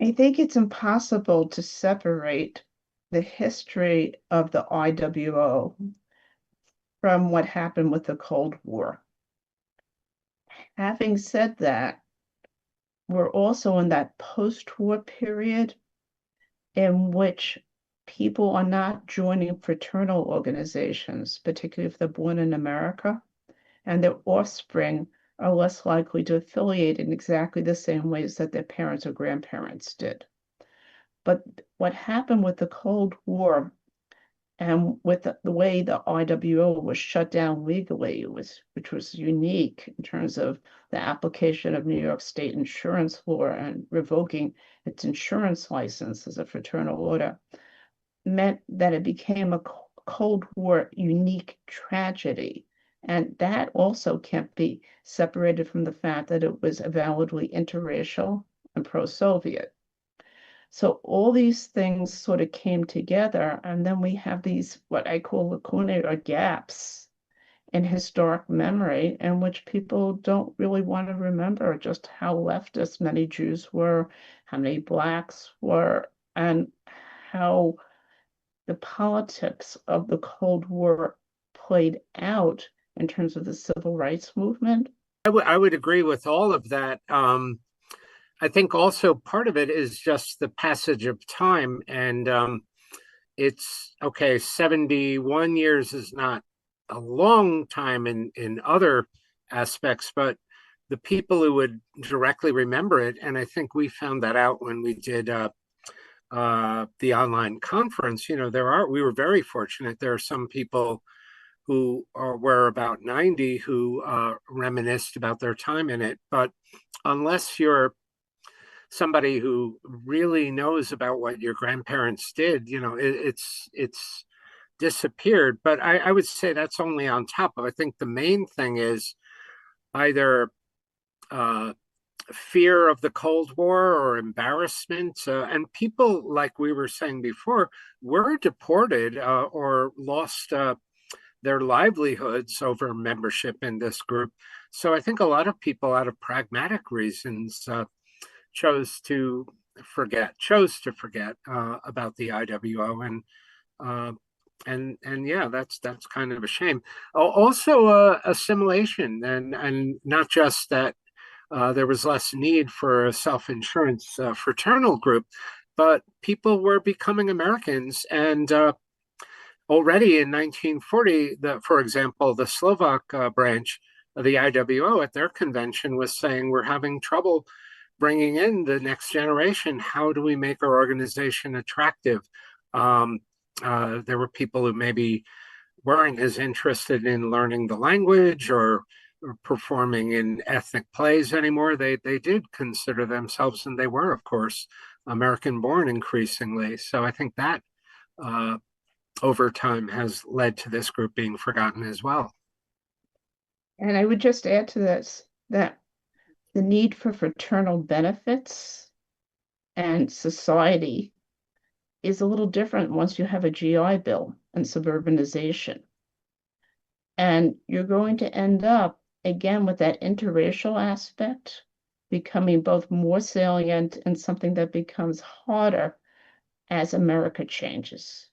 I think it's impossible to separate the history of the IWO from what happened with the Cold War. Having said that, we're also in that post-war period in which people are not joining fraternal organizations, particularly if they're born in America, and their offspring are less likely to affiliate in exactly the same ways that their parents or grandparents did. But what happened with the Cold War and with the way the IWO was shut down legally, which was unique in terms of the application of New York State insurance law and revoking its insurance license as a fraternal order, meant that it became a Cold War unique tragedy. And that also can't be separated from the fact that it was avowedly interracial and pro-Soviet. So all these things sort of came together, and then we have these what I call lacunae or gaps in historic memory in which people don't really want to remember just how leftist many Jews were, how many blacks were, and how the politics of the Cold War played out in terms of the civil rights movement. I would agree with all of that. I think also part of it is just the passage of time. And it's okay, 71 years is not a long time in other aspects, but the people who would directly remember it, and I think we found that out when we did the online conference. We were very fortunate. There are some people who were about 90 who reminisced about their time in it. But unless you're somebody who really knows about what your grandparents did, it's disappeared. But I would say that's only on top of. I think the main thing is either uh, fear of the Cold War or embarrassment. And people, like we were saying before, were deported or lost their livelihoods over membership in this group. So I think a lot of people, out of pragmatic reasons, chose to forget about the IWO, uh, and yeah, that's kind of a shame. Also, assimilation, and not just that there was less need for a self-insurance fraternal group, but people were becoming Americans, and already in 1940, for example, the Slovak branch of the IWO at their convention was saying, we're having trouble bringing in the next generation. How do we make our organization attractive? There were people who maybe weren't as interested in learning the language or performing in ethnic plays anymore. They did consider themselves, and they were, of course, American born increasingly. So I think that uh, over time has led to this group being forgotten as well. And I would just add to this that the need for fraternal benefits and society is a little different once you have a GI Bill and suburbanization. And you're going to end up again with that interracial aspect becoming both more salient and something that becomes harder as America changes.